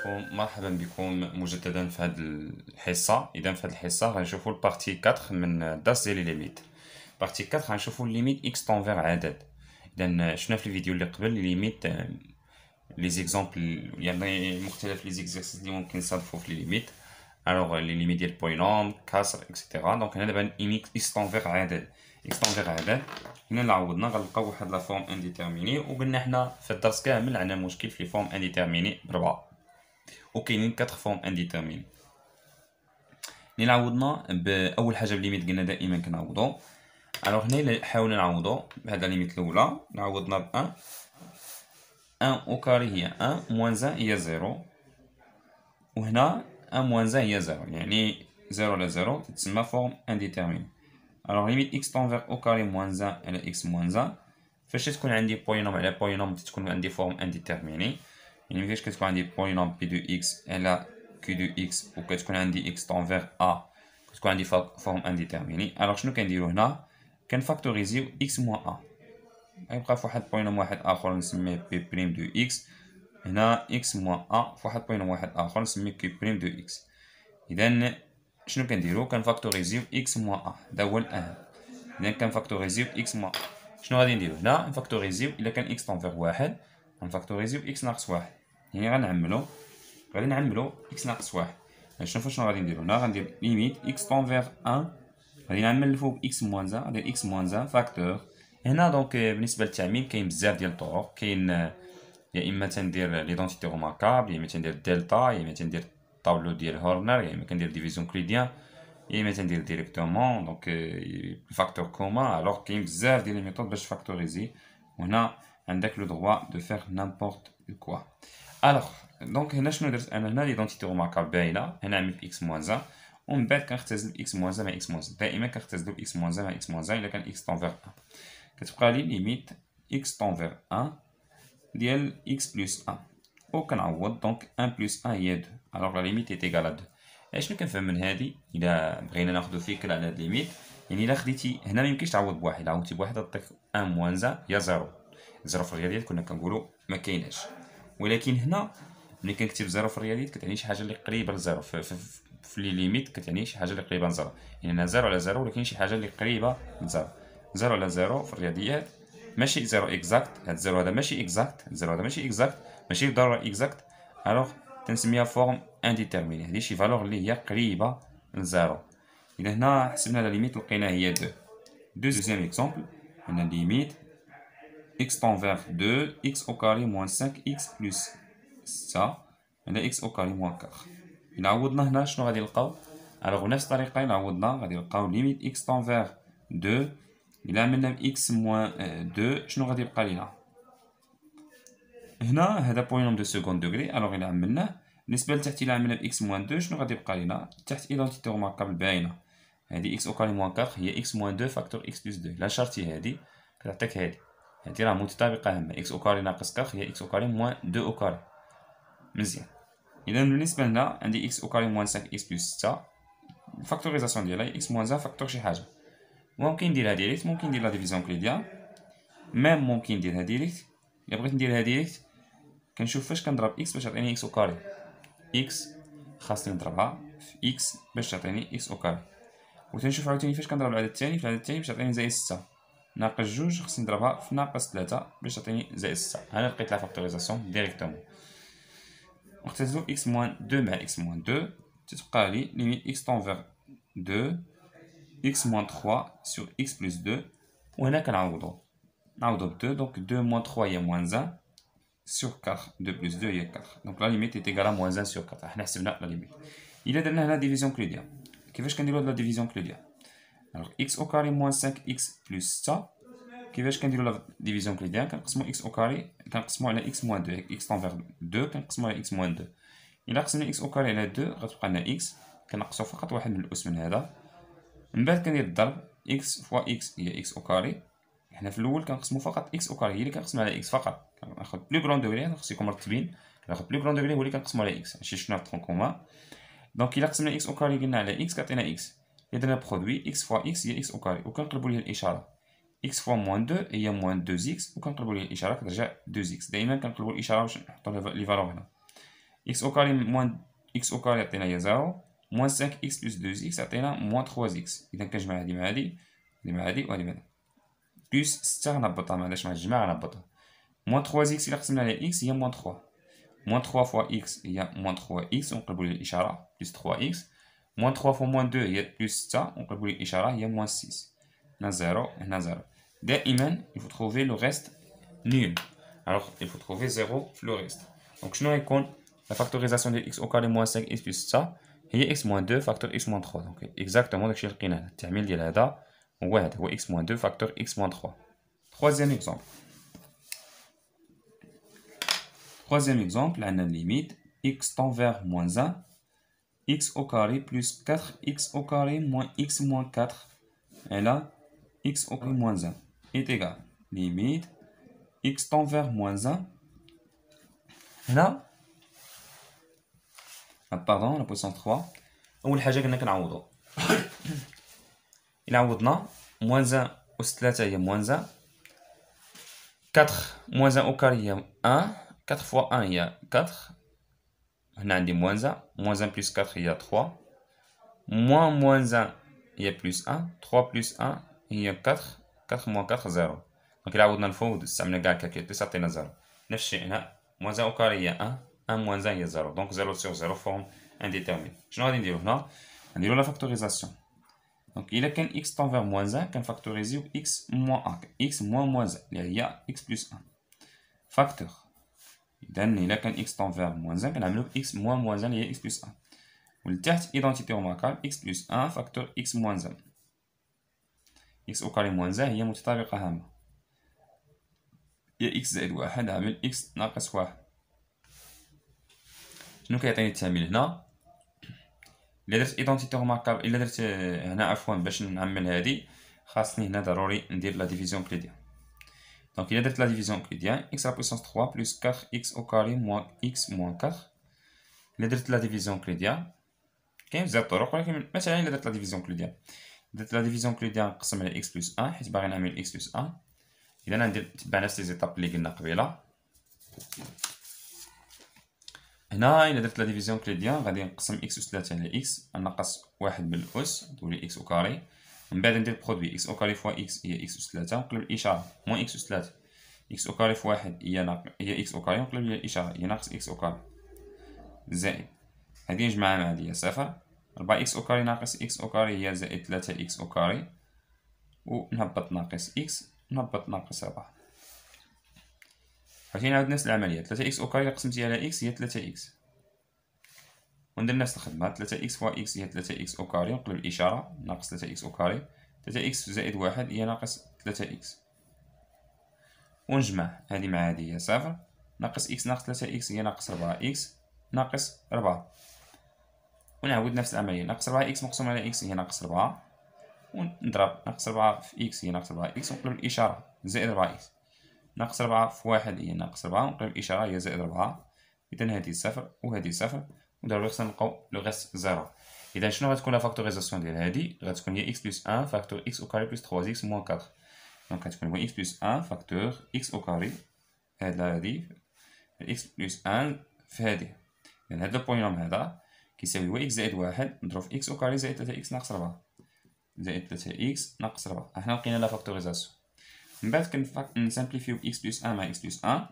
عليكم، مرحبا بكم مجددا في هذه الحصه. اذا في هذه الحصه غنشوفوا البارتي 4 من الدرس ديال ليميت. بارتي 4 غنشوفوا ليميت اكس طونفير عدد. اذا شفنا في الفيديو اللي قبل ليميت لي زيكزامبل، يعني مختلف لي زيكزارسيس اللي ممكن نصادفوا في ليميت. الوغ لي ليميت ديال بولينوم كسر اكسيتيرا. دونك هنا دابا ليميت اكس طونفير عدد. اكس طونفير عدد هنا اللي عوضنا غنلقاو واحد لا فورم انديتيرميني، وقلنا حنا في الدرس كامل عندنا مشكل في لي فورم انديتيرميني بربعه، وكاينين 4 فورم انديتيرميني. اللي عوضنا باول حاجه بليميت قلنا دائما كنعوضو. الوغ هنا حاولنا نعوضو بهاد ليميت الاولى، عوضنا ب 1 او كاري هي 1 موان 1 هي 0، وهنا 1 موان 1 هي 0، يعني 0 على 0 تتسمى فورم انديتيرميني. الوغ ليميت اكس طونفير او كاري موان 1 على اكس موان 1، فاش تكون عندي بولينوم على بولينوم تكون عندي فورم انديتيرميني. يعني فاش كتكون عندي بولينوم بي دو اكس على كي دو اكس وكتكون عندي اكس طونفير ا كتكون عندي فورم انديتيرميني. الوغ شنو كنديرو هنا؟ كنفاكتوريزيو اكس موان ا، غيبقى في واحد بولينوم واحد اخر نسميه بي بريم دو اكس. هنا اكس موان ا في واحد بولينوم واحد اخر نسميه كي بريم دو اكس. اذا شنو كنديرو؟ كنفاكتوريزيو اكس موان ا، هذا هو الاهم. اذا كنفاكتوريزيو اكس موان شنو غادي نديرو هنا؟ نفاكتوريزيو الا كان اكس طونفير واحد غنفاكتوريزيو اكس ناقص واحد، يعني غادي نعملو اكس ناقص واحد. شنو غادي نديرو هنا؟ غندير ليميت اكس طونفير 1، غادي نعمل الفوق اكس موان 1، غادي اكس موان 1 فاكتور. هنا دونك بالنسبه للتعميم كاين بزاف ديال الطرق. كاين يا اما تندير ليدونتيتي روماركابل، يا اما تندير دلتا، يا اما تندير طابلو ديال هورنر، يا اما كندير ديفيزيون كليديان، يا اما تندير ديريكتومون دونك فاكتور كومان. الوغ كاين بزاف ديال لي ميثود باش تفاكتوريزي، وهنا عندك لو دروا دو فير نامبورط كوا. الوغ دونك هنا شنو درت انا؟ هنا ليدونتيتي روماركابل باينه، هنا عملت اكس موان 1 ومن بعد كنختزل باكس موان 1 مع اكس موان 1. دائما كنختزلو باكس موان 1 مع اكس موان 1 الا كان اكس طونفير 1. كتبقى لي ليميت اكس طونفير 1 ديال اكس بلس 1، وكنعوض دونك 1 بلس 1 هي 2. الوغ لا ليميت ايت ايكال 2. شنو كنفهم من هادي؟ الا بغينا ناخدو فكره على هاد ليميت، يعني الا خديتي هنا ميمكنش تعوض بواحد، الا عوضتي بواحد غتعطيك 1 موان 1 هي 0. 0 في الرياضيات كنا كنقولو ما كايناش، ولكن هنا ملي كنكتب 0 في الرياضيات كتعني شي حاجه اللي قريبه ل 0. في لي ليميت كتعني شي حاجه اللي قريبه ل 0، يعني هنا 0 على 0 ولكن شي حاجه اللي قريبه ل 0. 0 على 0 في الرياضيات ماشي 0 اكزاكت، هاد 0 هذا ماشي اكزاكت، 0 هذا ماشي اكزاكت، ماشي بالضروره اكزاكت. الوغ تنسميها فورم انديتيرميني، هادي شي فالور اللي هي قريبه لزيرو. اذا هنا حسبنا لا ليميت لقيناها هي 2. دوزيام اكزومبل، هنا ليميت x طونفير 2 x او كاري موان 5 x بلس 6 هنا x او كاري موان 4. إلا عوضنا هنا شنو غادي نلقاو؟ الوغ بنفس الطريقه إلا عوضنا غادي نلقاو ليميت x طونفير 2 إلا عملنا ب x موان 2 شنو غادي يبقى لينا؟ هنا هذا بولينوم دو سكوند دوغري. الوغ إلا عملناه بالنسبه لتحت إلا عملنا ب x موان 2 شنو غادي يبقى لينا؟ تحت إيدونتيتي روماركابل باينه، هادي x او كاري موان 4 هي x موان 2 فاكتور x بلس 2. إلا شارتي هادي كتعطيك هادي راه متطابقه هما x او كاري ناقص 4 هي x او كاري موان 2 او كاري. مزيان. اذا بالنسبه لنا عندي x او كاري موان 5 x بلس 6، الفاكتوريزاسيون ديالها x موان 1 فاكتور شي حاجه. ممكن نديرها ديريكت، ممكن ندير لا ديفيزيون كليديان، ميم ممكن نديرها ديريكت. الا بغيت نديرها ديريكت كنشوف فاش كنضرب x باش تعطيني x او كاري. x خاصني نضربها في x باش تعطيني x او كاري، وتنشوف عاوتاني فاش كنضرب العدد الثاني في العدد الثاني باش تعطيني زائد 6 ناقص 2 خاصني نضربها في ناقص 3 باش تعطيني زائد 6. انا لقيت لا فاكتوريزاسيون ديريكتومون. نختزلو x موان 2 مع x موان 2 تتبقى لي ليميت x طونفير 2 x موان 3 sur x بلس 2، وهنا كنعوضو ب 2 دونك 2 موان 3 هي موان 1 sur 4 2 بلس 2 هي 4. دونك لا ليميت ايت ايكال موان 1 sur 4. حنا حسبنا لا ليميت. الا درنا هنا ديفيزيون كليديان، كيفاش كنديرو هاد لا ديفيزيون كليديان؟ الوغ x او كاري موان 5 x بلس 6 كيفاش كنديرو لا ديفيزيون كليديان؟ كنقسمو x او كاري كنقسمو على x موان 2، x طونفير 2 كنقسمو على x موان 2. الا قسمنا x او كاري على 2 غتبقى لنا x، كنقصو فقط واحد من الاس من هذا. من بعد كندير الضرب x فوا x هي x او كاري. حنا في الاول كنقسمو فقط x او كاري هي اللي كنقسم على x فقط. كناخد بلو كرون دوغري، خص يكون مرتبين. كناخد بلو كرون دوغري هو اللي كنقسمو على x، ماشي شفنا في طون كومان. دونك الا قسمنا x او كاري قلنا على x كيعطينا x. الا درنا برودوي x فوا x هي x او كاري، وكنقلبو ليه الاشاره x فوا موان 2 هي موان 2x، وكنقلبو ليه الاشاره كترجع 2x. دائما كنقلبو الاشاره باش نحطو لي فالور هنا. x au carré moins x au carré عطينا هي 0 moins 5x plus 2x عطينا moins 3x. إذا كنجمع هادي مع هادي مع هادي وهادي مع هادي بلس 6 غنهبطها معندناش مع الجمع غنهبطها moins 3x إلا قسمنا على x هي moins 3 moins 3 fois x هي moins 3x ونقلبو ليه الإشارة plus 3x moins 3 fois moins 2 هي plus 6 ونقلبو ليه الإشارة هي moins 6. هنا 0 هنا 0. دائما il faut trouver le reste nul. Alors il faut trouver 0 في le reste. Donc شنو غيكون la factorisation de x au carré moins 5x plus 6 هي x moins 2 facteur x moins 3. Donc exactement داكشي اللي لقينا هنا. التعميل ديال هذا هو هذا هو x moins 2 facteur x moins 3. Troisième exemple. Troisième exemple, on a une limite x tend vers moins 1, x au carré plus 4x au carré moins x moins 4. Et là, x au carré moins 1 est égal. Limite x tend vers moins 1. Là, pardon, la position 3. أول حاجة قلنا كنعوضو. إلا عوضنا moins 1 أس 3 هي moins 1. 4 moins 1 au carré هي 1. 4 fois 1 هي 4. هنا عندي moins 1. moins 1 plus 4 هي 3. moins 1 هي plus 1. 3 plus 1 هي 4. 4 moins 4 0. دونك إلا عوضنا الفوق استعملنا كاع الكالكيلاتريس عطينا 0. نفس الشيء هنا moins 1 au carré هي 1. 1 moins 1 هي 0. دونك 0 sur 0 forme indéterminée. شنو غادي نديرو هنا؟ غنديرو لا فاكتوريزاسيون. دونك إلا كان x tend vers moins 1 كنفاكتوريزيو x moins 1. x moins 1 اللي هي x plus 1. فاكتور. إذا إلا كان x tend vers moins 1 كنعملو x moins 1 اللي هي x plus 1. ولتحت إيدونتيتي remarquable x plus 1 فاكتور x moins 1. x au carré moins 1 هي متطابقة هامة. هي x زائد 1 عامل x ناقص 1. شنو كيعطيني التعميل هنا؟ إلا درت إيدونتيتي remarquable إلا درت هنا عفوا باش نعمل هادي خاصني هنا ضروري ندير لا ديفيزيون كليديان. Donc il a dit la division euclidienne x à la puissance 3 plus 4x au carré moins x moins 4. Il a dit la division euclidienne. كاين بزاف الطرق ولكن مثلا إلا درت la division euclidienne. درت la division euclidienne نقسم على x plus 1 حيت باغي نعمل x plus 1. إذا غندير نتبع نفس لي زيتاب اللي قلنا قبيله. هنا إلا درت la division euclidienne غادي نقسم x أس 3 على x ناقص 1 بالأس تولي x au carré. من بعد ندير برودوي x au carré fois x هي x أس 3 ونقلب الإشارة moins x أس 3 x au carré fois 1 هي x au carré ونقلب ليها الإشارة هي ناقص x au carré زائد هادي نجمعها مع هادي هي صفر 4 x au carré ناقص x au carré هي زائد 3 x au carré ونهبط ناقص x ونهبط ناقص 4. عاوتاني نعاود نفس العملية 3 x au carré قسمتي على x هي 3 x وندير نفس الخدمة 3 x fois x هي 3 x au carré ونقلب الإشارة ناقص 3 x au carré 3 x زائد 1 هي ناقص 3 x ونجمع هادي مع هادي هي صفر ناقص x ناقص 3 x هي ناقص 4 x ناقص 4 ونعاود نفس العملية ناقص 4 x مقسوم على x هي ناقص 4 ونضرب ناقص 4 في x هي ناقص 4 x ونقلب الإشارة زائد 4 x ناقص 4 في 1 هي ناقص 4 ونقلب الإشارة هي زائد 4. إذا هادي صفر وهادي صفر ودابا خصنا نلقاو لو غيست 0. إذا شنو غتكون لا فاكتوريزاسيون ديال هادي غتكون هي x plus 1 فاكتور x au carré plus 3x moins 4. دونك غتكون هو x plus 1 فاكتور x au carré هادي x plus 1 في هادي. إذن هاد البولينوم هذا كيساوي هو x زائد 1 نضرب في x au carré زائد 3x ناقص 4 زائد 3x ناقص 4. حنا لقينا لا فاكتوريزاسيون. من بعد كنسامبليفيو x plus 1 مع x plus 1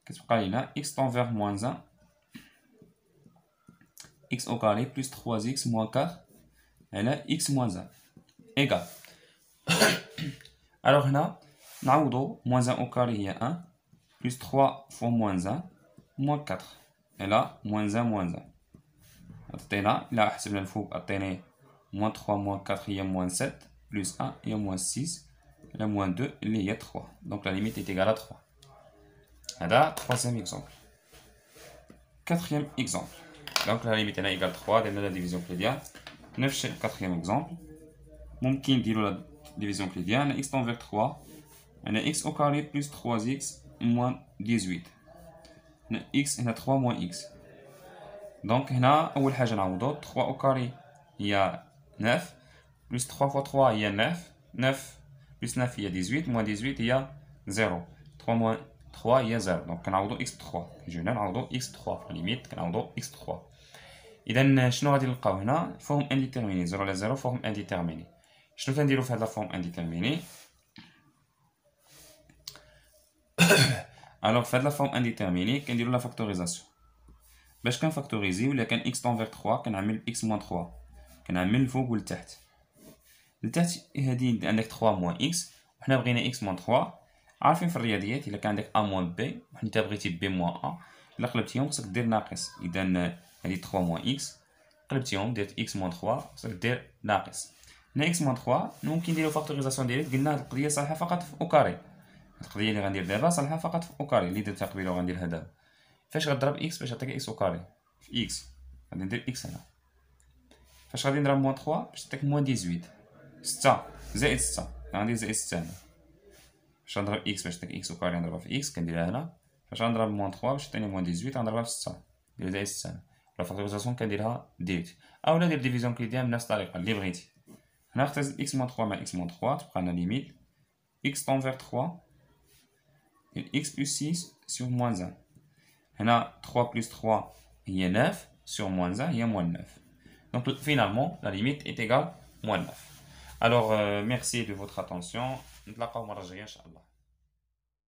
كتبقى لينا x tend vers moins 1 x au carré plus 3x moins 4 على x moins 1 égal. Alors هنا نعوضو moins 1 au carré هي 1 plus 3 fois moins 1 moins 4 على moins 1 moins 1 عطينا إلا حسبنا الفوق عطيني moins 3 moins 4 هي moins 7 plus 1 هي moins 6 على moins 2 اللي هي 3. Donc la limite est égale à 3. هذا troisième exemple. Quatrième exemple. Donc la limite est égale à 3 درنا لا ديفيزيون كليديان. نفس الشيء quatrième exemple. ممكن نديرو لا ديفيزيون كليديان x tend vers 3 على x au carré plus 3x moins 18. هنا x هنا 3 moins x. Donc هنا أول حاجة نعوضو 3 au carré هي 9 plus 3 fois 3 هي 9 9 plus 9 هي 18 moins 18 هي 0 3 moins 3 هي 0 دونك كنعوضو x3 كنجيو هنا نعوضو x3 في ليميت كنعوضو x3. اذا شنو غادي نلقاو هنا؟ فورم انديتيرميني 0 على 0 فورم انديتيرميني. شنو كنديرو في هاد لا فورم انديتيرميني؟ الوغ في هاد لا فورم انديتيرميني كنديرو لا فاكتوريزاسيون. باش كنفاكتوريزيو الا كان x طونفيغ 3 كنعمل x موان 3 كنعمل الفوق والتحت. لتحت هادي عندك 3 موان x وحنا بغينا x موان 3. عارفين في الرياضيات الا كان عندك a موان b وحنا بغيتي b موان a الا قلبتيهم خصك دير ناقص. اذا هادي 3 موان x قلبتيهم درت x موان 3 خصك دير ناقص. هنا x موان 3 ممكن نديرو فاكتوريزاسيون ديريكت. قلنا هاد القضيه صالحه فقط في او كاري. هاد القضيه اللي غندير دابا صالحه فقط في او كاري اللي درتها قبيله وغنديرها دابا. فاش غضرب x باش يعطيك x او كاري في x غادي ندير x هنا. فاش غادي نضرب موان 3 باش تعطيك موان 18 6 زائد 6 غندير زائد 6 هنا. فاش غنضرب x باش تعطيك x او كاري نضربها في x كنديرها هنا. فاش غنضرب موان 3 باش تعطيني موان 18 غنضربها في 6 ندير زائد 6 هنا. لا فاكتوريزاسيون كنديرها ديريكت اولا ندير ديفيزيون كليديان بنفس الطريقه اللي بغيتي. هنا اختزل x موان 3 مع x موان 3 تبقى لنا ليميت x طونفيغ 3 x بلس 6 sur moins 1. هنا 3 plus 3 هي 9 sur moins 1 هي moins 9. Donc finalement la limite est égale moins 9. Alors merci de votre attention. نتلاقاو المرة الجاية إن شاء الله.